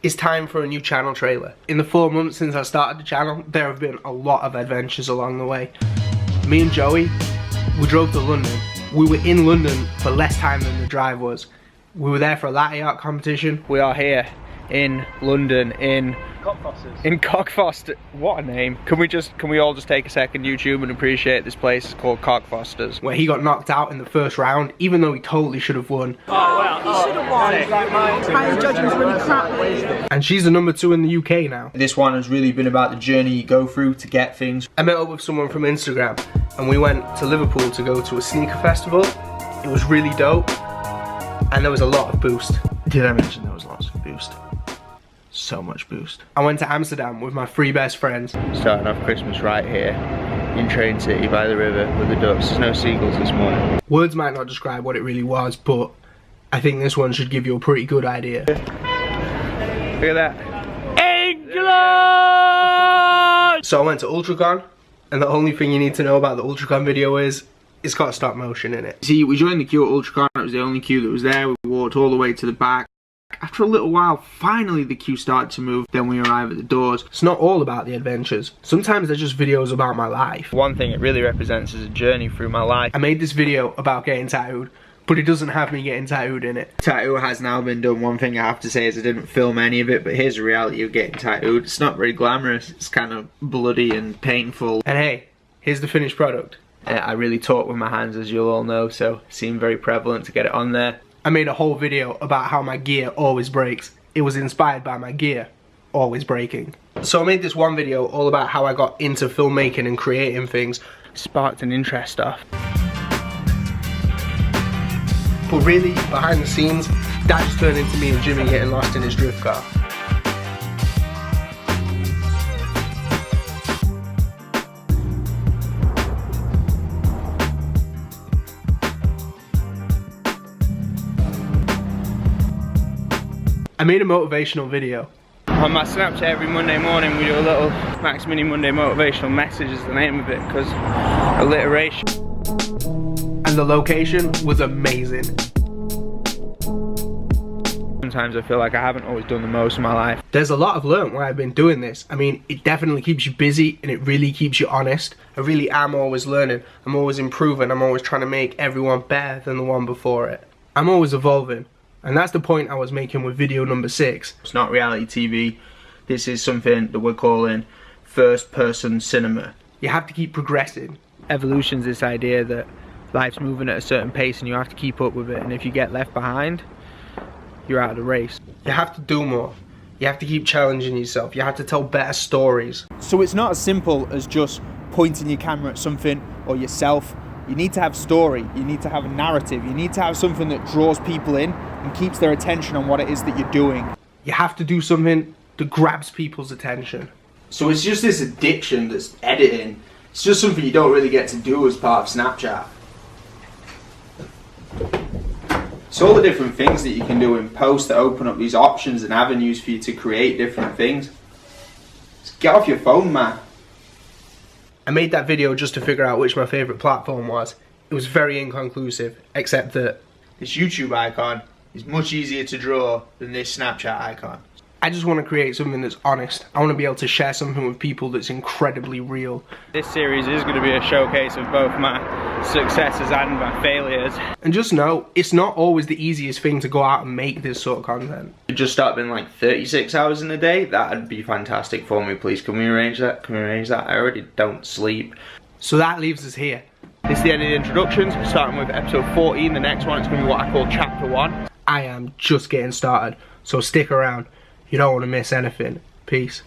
It's time for a new channel trailer. In the 4 months since I started the channel, there have been a lot of adventures along the way. Me and Joey, we drove to London. We were in London for less time than the drive was. We were there for a latte art competition. We are here in London in Cockfosters. What a name. Can we all just take a second, YouTube, and appreciate this place? It's called Cockfosters. Where he got knocked out in the first round, even though he totally should have won. He should have won. Apparently judging was really crap. And she's the #2 in the UK now. This one has really been about the journey you go through to get things. I met up with someone from Instagram and we went to Liverpool to go to a sneaker festival. It was really dope and there was a lot of boost. Did I mention there was lots of boost? So much boost. I went to Amsterdam with my 3 best friends. Starting off Christmas right here in Train City by the river with the ducks. There's no seagulls this morning. Words might not describe what it really was, but I think this one should give you a pretty good idea. Look at that. England! So I went to Ultracon, and the only thing you need to know about the Ultracon video is it's got stop motion in it. See, we joined the queue at Ultracon. It was the only queue that was there. We walked all the way to the back. After a little while, finally the queue started to move. Then we arrive at the doors. It's not all about the adventures. Sometimes they're just videos about my life. One thing it really represents is a journey through my life. I made this video about getting tattooed, but it doesn't have me getting tattooed in it. Tattoo has now been done. One thing I have to say is I didn't film any of it, but here's the reality of getting tattooed. It's not very glamorous. It's kind of bloody and painful. And hey, here's the finished product. I really talk with my hands, as you'll all know, so it seemed very prevalent to get it on there. I made a whole video about how my gear always breaks. It was inspired by my gear always breaking. So I made this one video all about how I got into filmmaking and creating things. Sparked an interest stuff. But really, behind the scenes, that just turned into me and Jimmy getting lost in his drift car. I made a motivational video. On my Snapchat every Monday morning we do a little Max Mini Monday motivational message is the name of it, because alliteration. And the location was amazing. Sometimes I feel like I haven't always done the most in my life. There's a lot I've learned while I've been doing this. I mean, it definitely keeps you busy and it really keeps you honest. I really am always learning. I'm always improving. I'm always trying to make everyone better than the one before it. I'm always evolving. And that's the point I was making with video #6. It's not reality TV. This is something that we're calling first person cinema. You have to keep progressing. Evolution's this idea that life's moving at a certain pace and you have to keep up with it, and if you get left behind, you're out of the race. You have to do more. You have to keep challenging yourself. You have to tell better stories. So it's not as simple as just pointing your camera at something or yourself. You need to have story, you need to have a narrative, you need to have something that draws people in and keeps their attention on what it is that you're doing. You have to do something that grabs people's attention. So it's just this addiction that's editing. It's just something you don't really get to do as part of Snapchat. It's all the different things that you can do in post that open up these options and avenues for you to create different things. Just get off your phone, man. I made that video just to figure out which my favourite platform was. It was very inconclusive, except that this YouTube icon is much easier to draw than this Snapchat icon. I just want to create something that's honest. I want to be able to share something with people that's incredibly real. This series is going to be a showcase of both my successes and my failures. And just know, it's not always the easiest thing to go out and make this sort of content. Just start being like 36 hours in a day, that'd be fantastic for me, please. Can we arrange that? Can we arrange that? I already don't sleep. So that leaves us here. This is the end of the introductions, starting with episode 14. The next one is going to be what I call chapter 1. I am just getting started, so stick around. You don't want to miss anything. Peace.